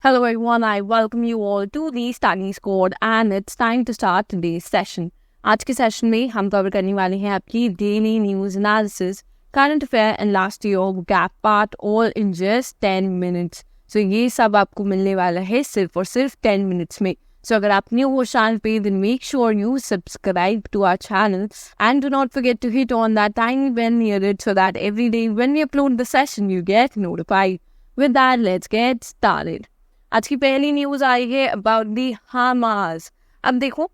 Hello everyone, I welcome you all to the Study Squad and it's time to start today's session. आज के session में हम cover करने वाले हैं आपकी daily news analysis, current affair and last year gap part all in just 10 minutes. So ये सब आपको मिलने वाला है सिर्फ और सिर्फ 10 मिनट्स में. So अगर आप न्यू हो चैनल पे then make sure you subscribe to our channel and do not forget to hit on that tiny bell near it so that every day when we upload the session you get notified. With that, let's get started. आज की पहली news आई है about the Hamas. अब देखो,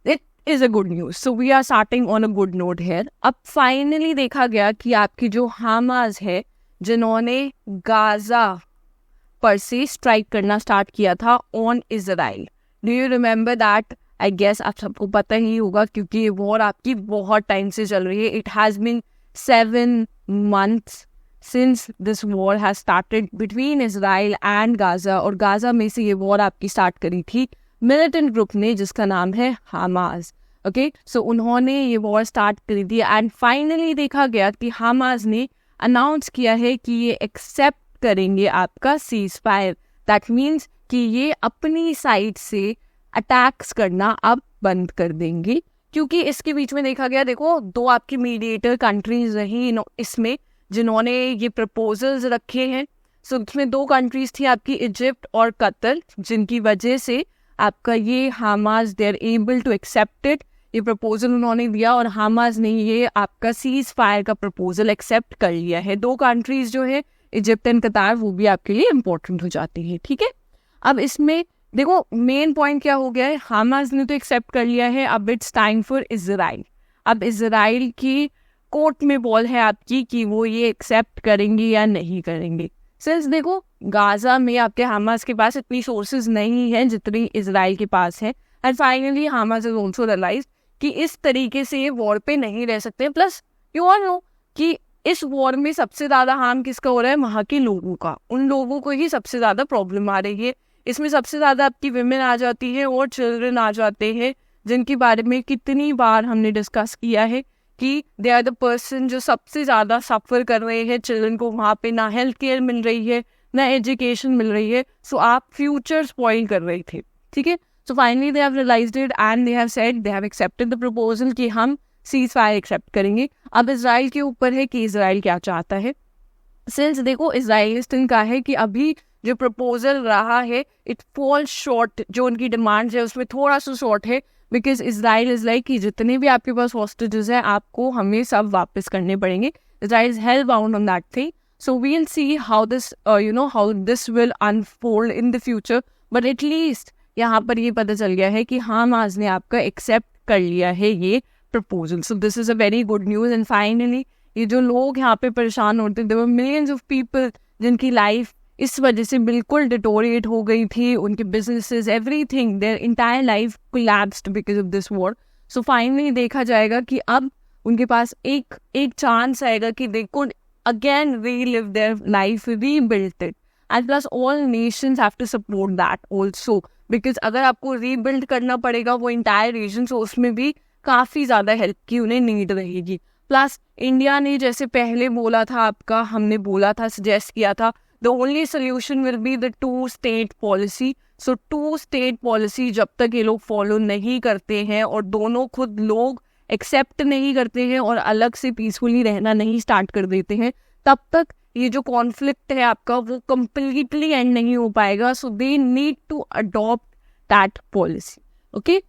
it is a good news, so we are starting on a good note here. अब finally देखा गया कि आपकी जो हमास है जिन्होंने गाजा पर से स्ट्राइक करना स्टार्ट किया था on Israel. Do you remember that? I guess आप सबको पता ही होगा क्योंकि ये वॉर आपकी बहुत टाइम से चल रही है. It has been 7 months since this war has started between Israel and Gaza. और गाजा में से ये वॉर आपकी स्टार्ट करी थी मिलिटेंट ग्रुप ने जिसका नाम है हमास. ओके, सो उन्होंने ये वॉर स्टार्ट करी थी एंड फाइनली देखा गया कि हमास ने अनाउंस किया है कि ये एक्सेप्ट करेंगे आपका सीज फायर. दैट मीन्स कि ये अपनी साइड से अटैक्स करना अब बंद कर देंगे, क्योंकि इसके बीच में देखा गया, देखो, दो आपकी मीडिएटर कंट्रीज रही इसमें जिन्होंने ये प्रपोजल्स रखे हैं. सो इसमें 2 कंट्रीज थी आपकी इजिप्ट और कतर, जिनकी वजह से आपका ये Hamas they are able to accept it. ये प्रपोजल उन्होंने दिया और हमास ने ये आपका सीज फायर का प्रपोजल एक्सेप्ट कर लिया है. 2 कंट्रीज जो है इजिप्ट एंड कतार, वो भी आपके लिए इम्पोर्टेंट हो जाती है. ठीक है, अब इसमें देखो मेन पॉइंट क्या हो गया है, हमास ने तो एक्सेप्ट कर लिया है. अब इट्स टाइम फॉर इजराइल. अब इजराइल की कोर्ट में बॉल है आपकी कि वो ये एक्सेप्ट करेंगे या नहीं करेंगे. सिंस देखो गाजा में आपके हमास के पास इतनी सोर्सेज नहीं है जितनी इजराइल के पास है. And finally Hamas is also realise कि इस तरीके से ये वॉर पे नहीं रह सकते. प्लस यू ऑल नो कि इस वॉर में सबसे ज़्यादा हार्म किसका हो रहा है? वहाँ के लोगों का. उन लोगों को ही सबसे ज़्यादा प्रॉब्लम आ रही है. इसमें सबसे ज़्यादा आपकी विमेन आ जाती है और चिल्ड्रन आ जाते हैं, जिनके बारे में कितनी बार हमने डिस्कस किया है कि दे आर द पर्सन जो सबसे ज़्यादा सफ़र कर रहे हैं. चिल्ड्रन को वहाँ पे ना हेल्थ केयर मिल रही है, ना एजुकेशन मिल रही है. सो आप फ्यूचर स्पॉइल कर रहे थे. ठीक है, so finally they have realised it and they have said, they have accepted the proposal कि हम सीज फायर एक्सेप्ट करेंगे. अब इजराइल के ऊपर है कि इजराइल क्या चाहता है. सिंस देखो इजराइलिस्टन का है कि अभी जो प्रपोजल रहा है इट फॉल शॉर्ट, जो उनकी डिमांड है उसमें थोड़ा सा शॉर्ट है. बिकॉज इजराइल इज लाइक कि जितने भी आपके पास हॉस्टेजेस हैं आपको हमें सब वापस करने पड़ेंगे. Israel is held bound on that thing. So we will see how this how this will unfold in the future. But at least यहाँ पर ये पता चल गया है कि हमास ने आपका एक्सेप्ट कर लिया है ये proposal. So this is a very good news. And finally ये जो लोग यहाँ पे परेशान होते थे, there were millions of people जिनकी लाइफ इस वजह से बिल्कुल डिटोरिएट हो गई थी, उनके businesses, everything, their entire life collapsed because of this war. So finally देखा जाएगा कि अब उनके पास एक चांस आएगा कि they could again relive their life, rebuild it. And plus all nations have to support that also, because अगर आपको रीबिल्ड करना पड़ेगा वो इंटायर रीजन, सो उसमें भी काफ़ी ज़्यादा हेल्प की उन्हें नीड रहेगी. प्लस इंडिया ने जैसे पहले बोला था, आपका हमने बोला था, सजेस्ट किया था, the only solution will be the 2-state policy. So 2-state policy जब तक ये लोग फॉलो नहीं करते हैं और दोनों खुद लोग एक्सेप्ट नहीं करते हैं और अलग से पीसफुली रहना नहीं स्टार्ट कर देते हैं, तब तक ये जो कॉन्फ्लिक्ट है आपका वो कम्प्लीटली एंड नहीं हो पाएगा. So they need to adopt that policy. Okay,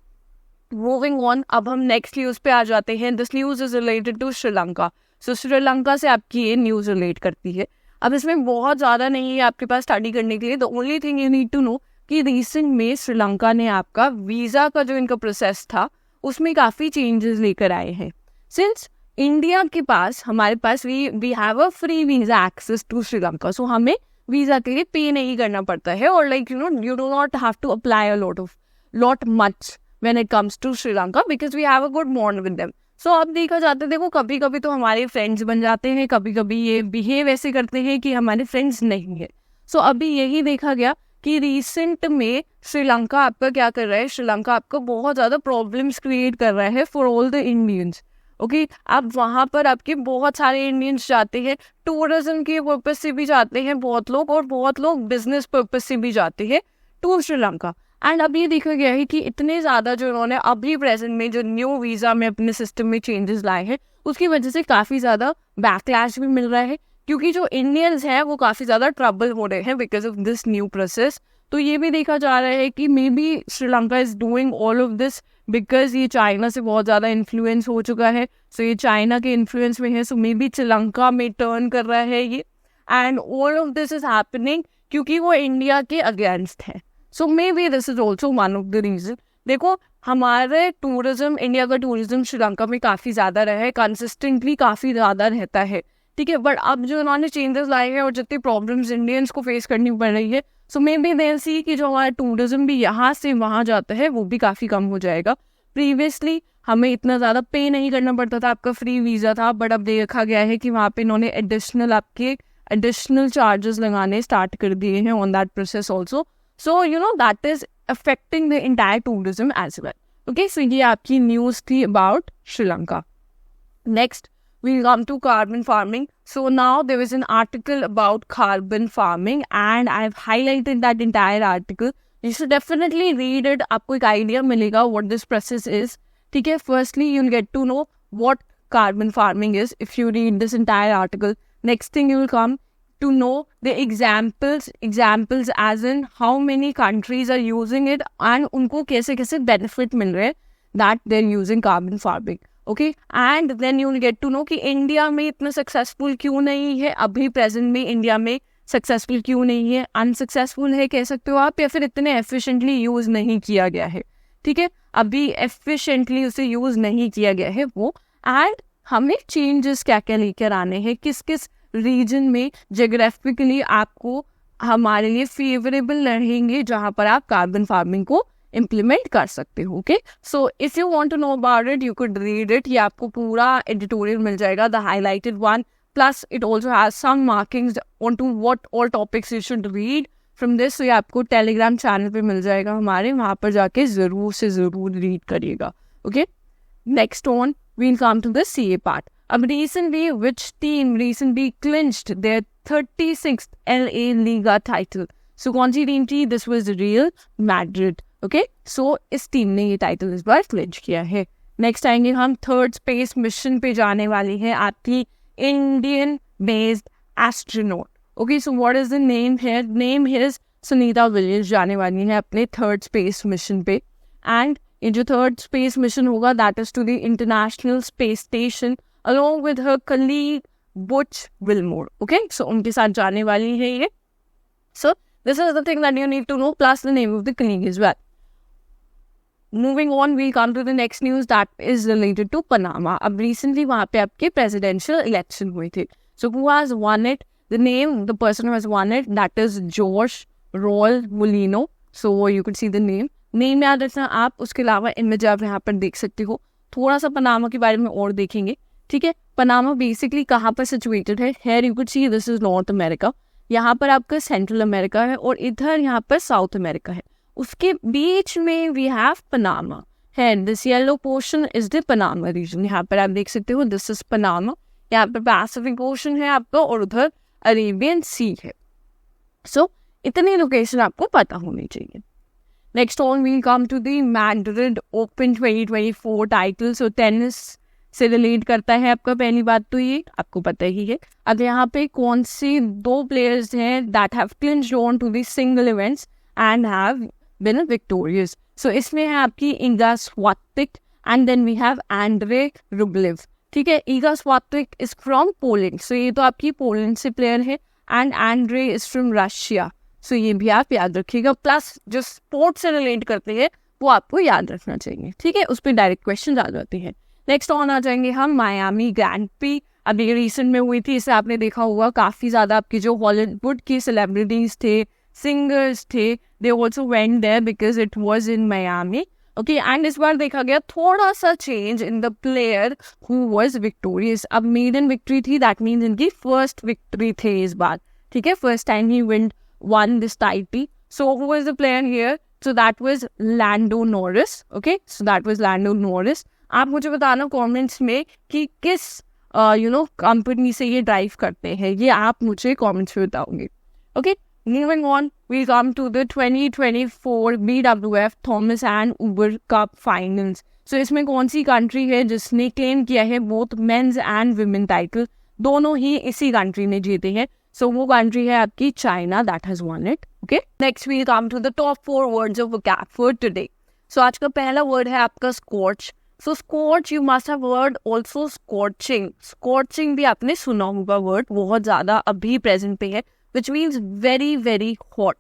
moving on. अब हम नेक्स्ट न्यूज़ पे आ जाते हैं. This news is related to Sri Lanka. So Sri Lanka से आपकी ये न्यूज़ रिलेट करती है. अब इसमें बहुत ज़्यादा नहीं है आपके पास स्टडी करने के लिए. The only thing you need to know कि रिसेंट में श्रीलंका ने आपका वीज़ा का जो इनका प्रोसेस था उसमें काफ़ी चेंजेस लेकर आए हैं. सिंस इंडिया के पास, हमारे पास we have a free visa access to Sri Lanka. So हमें वीज़ा के लिए पे नहीं करना पड़ता है और like you do not have to apply a lot much when it comes to Sri Lanka because we have a good bond with them. So अब देखा जाता है, देखो कभी कभी तो हमारे फ्रेंड्स बन जाते हैं, कभी कभी ये बिहेव ऐसे करते हैं कि हमारे फ्रेंड्स नहीं है. सो अभी यही देखा गया कि रिसेंट में श्रीलंका आपका क्या कर रहा है, श्रीलंका आपका बहुत ज़्यादा प्रॉब्लम्स क्रिएट कर रहा है for all the Indians. Okay अब वहाँ पर आपके बहुत सारे इंडियंस जाते हैं, टूरिज्म के पर्पज से भी जाते हैं बहुत लोग, और बहुत लोग बिजनेस पर्पज से भी जाते हैं टू श्रीलंका। एंड अब ये देखा गया है कि इतने ज़्यादा जो उन्होंने अभी प्रेजेंट में जो न्यू वीज़ा में अपने सिस्टम में चेंजेस लाए हैं, उसकी वजह से काफ़ी ज़्यादा बैकलैश भी मिल रहा है, क्योंकि जो इंडियंस हैं वो काफ़ी ज़्यादा ट्रबल हो रहे हैं because of this new process. तो ये भी देखा जा रहा है कि may be Sri Lanka is doing all of this because ये चाइना से बहुत ज़्यादा इन्फ्लुएंस हो चुका है। सो ये चाइना के इन्फ्लुएंस में है, सो मे बी श्रीलंका में टर्न कर रहा है ये, and all of this is happening क्योंकि वो इंडिया के अगेंस्ट है। So maybe this is also one of the reason. देखो हमारे टूरिज्म, इंडिया का टूरिज्म श्रीलंका में काफ़ी ज़्यादा रहा है, कंसिस्टेंटली काफ़ी ज़्यादा रहता है, ठीक है। बट अब जो उन्होंने चेंजेस लाए हैं और जितनी प्रॉब्लम्स इंडियंस को फेस करनी पड़ रही है, सो मे बी देयर सी कि जो हमारा टूरिज्म भी यहाँ से वहाँ जाता है वो भी काफ़ी कम हो जाएगा। प्रीवियसली हमें इतना ज़्यादा पे नहीं करना पड़ता था, आपका फ्री वीज़ा था, बट अब देखा गया है कि वहाँ पे इन्होंने एडिशनल चार्जेस लगाने स्टार्ट कर दिए हैं on that process also. So you know that is affecting the entire tourism as well. Okay, so ये आपकी न्यूज़ थी about Sri Lanka. Next, we'll come to carbon farming. So now there is an article about carbon farming and I've highlighted that entire article. You should definitely read it. आपको एक idea मिलेगा what this process is. ठीक है, firstly you'll get to know what carbon farming is if you read this entire article. Next thing you will come to know the examples as in how many countries are using it and उनको कैसे कैसे benefit मिल रहे हैं that they're using carbon farming. Okay, and then you will get to know कि India में इतना successful क्यों नहीं है, अभी प्रेजेंट में इंडिया में सक्सेसफुल क्यों नहीं है, अनसक्सेसफुल है कह सकते हो आप, या फिर इतने एफिशिएंटली यूज़ नहीं किया गया है। ठीक है, अभी एफिशिएंटली उसे यूज़ नहीं किया गया है वो, एंड हमें चेंजेस क्या क्या लेकर आने हैं, किस किस रीजन में जोग्राफिकली आपको हमारे लिए फेवरेबल रहेंगे जहाँ पर आप कार्बन फार्मिंग को इम्प्लीमेंट कर सकते हो। Okay, so if you want to know about it you could read it. ये आपको पूरा एडिटोरियल मिल जाएगा, the highlighted one, plus it also has some markings on to what all topics you should read from this. तो ये आपको Telegram channel पे मिल जाएगा हमारे, वहाँ पर जाके ज़रूर से ज़रूर रीड करिएगा। Okay, next on we'll come to the CA part. अब recently which team recently clinched their 36th LA Liga title? So कौन सी टीम थी? This was Real Madrid. Okay, so इस टीम ने ये टाइटल इस बार क्लिंच किया है। नेक्स्ट आएंगे हम थर्ड स्पेस मिशन पे जाने वाली है आपकी Indian based astronaut. Okay, so what is the name है? नेम हिज सुनीता विलियम्स जाने वाली है अपने थर्ड स्पेस मिशन पे, एंड ये जो थर्ड स्पेस मिशन होगा that is to the international space station along with her colleague Butch Wilmore. Okay, so उनके साथ जाने वाली है ये। So this is the thing that you need to know, plus the name of the colleague as well. Moving on, we come to the next news that is related to Panama. अब recently वहाँ पे आपके presidential election हुए थे. So who has won it? The person who has won it, that is George Raul Mulino. So you could see the name. Name याद रखना आप, उसके अलावा इमेज आप यहाँ पर देख सकते हो। थोड़ा सा पनामा के बारे में और देखेंगे। ठीक है, पनामा बेसिकली कहाँ पर सिचुएटेड है? Here you could see this is North America. यहाँ पर आपका सेंट्रल अमेरिका है और इधर यहाँ पर साउथ अमेरिका है। उसके बीच में वी हैव पनामा है। This yellow portion is the Panama region. यहाँ पर आप देख सकते हो दिस इज पनामा। यहाँ पर पैसिफिक ओशन है आपका और उधर अरेबियन सी है। सो इतनी लोकेशन आपको पता होनी चाहिए। Next on we come to the Madrid Open 2024 title. So tennis से रिलेट करता है आपका, पहली बात तो ये आपको पता ही है। अब यहाँ पे कौन से दो प्लेयर्स हैं that have clinched on to the single events and have been victorious. So इसमें है आपकी Iga Swiatek and then we have Andrey Rublev. ठीक है, Iga Swiatek is from Poland, so ये तो आपकी पोलैंड से प्लेयर है, and Andrey is from Russia. So ये भी आप याद रखिएगा, प्लस जो स्पोर्ट्स से रिलेट करते हैं वो आपको याद रखना चाहिए। ठीक है, उस पर डायरेक्ट क्वेश्चन आ जाते हैं। नेक्स्ट ऑन आ जाएंगे हम मायामी ग्रैंड प्री। अभी रिसेंट में हुई थी, इसे आपने देखा होगा, काफ़ी ज़्यादा आपके जो हॉलीवुड की सेलिब्रिटीज़ थे, सिंगर्स थे, they also went there because it was in Miami. Okay, and इस बार देखा गया थोड़ा सा change in the player who was victorious. अब मेडन विक्ट्री थी, दैट मीन्स इनकी फर्स्ट विक्ट्री थे इस बार। ठीक है, फर्स्ट टाइम ही won this title. So who was the player here? So that was Lando Norris. Okay, so that was Lando Norris. आप मुझे बताना कमेंट्स में कि किस कंपनी से ये ड्राइव करते हैं, ये आप मुझे कमेंट्स में बताओगे. Okay, moving on, we come to the 2024 BWF Thomas and Uber Cup Finals. So इसमें कौन सी कंट्री है जिसने क्लेम किया है both men's and women title, दोनों ही इसी कंट्री ने जीते हैं. सो वो कंट्री है आपकी China, that has won it. Okay, next we come to the top 4 words of vocab for today. So आज का पहला वर्ड है आपका scorch. So scorch, you must have heard also scorching. Scorching भी आपने सुना होगा वर्ड, बहुत ज्यादा अभी प्रेजेंट पे है, which means very very hot.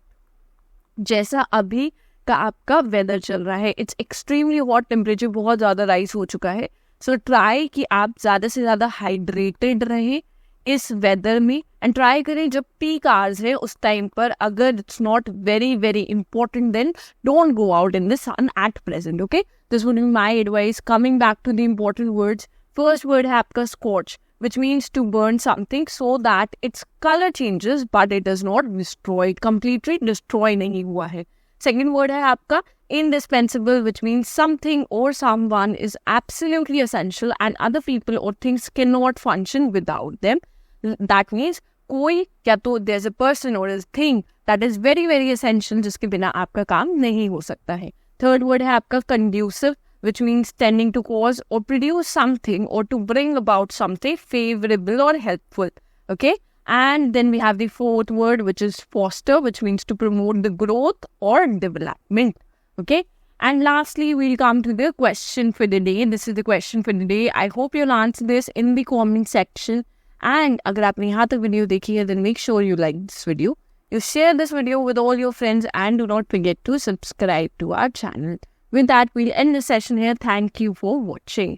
जैसा अभी का आपका वेदर चल रहा है, इट्स एक्सट्रीमली हॉट, टेम्परेचर बहुत ज़्यादा राइज हो चुका है. सो ट्राई कि आप ज़्यादा से ज़्यादा हाइड्रेटेड रहें इस वेदर में, एंड ट्राई करें जब पीक आवर्स है उस टाइम पर, अगर it's not very very important then don't go out in the sun at present. Okay, this would be my advice. Coming back to the important words, first word है आपका scorch, which means to burn something so that its color changes but it does not destroy, completely destroy नहीं हुआ है. Second word है आपका indispensable, which means something or someone is absolutely essential and other people or things cannot function without them. That means कोई या तो there's a person or a thing that is very very essential जिसके बिना आपका काम नहीं हो सकता है. Third word है आपका conducive, which means tending to cause or produce something or to bring about something favorable or helpful. Okay, and then we have the fourth word, which is foster, which means to promote the growth or development. Okay, and lastly we'll come to the question for the day. This is the question for the day. I hope you'll answer this in the comment section, and अगर आपने यहाँ तक video देखी है then make sure you like this video, you share this video with all your friends, and do not forget to subscribe to our channel. With that, we'll end the session here. Thank you for watching.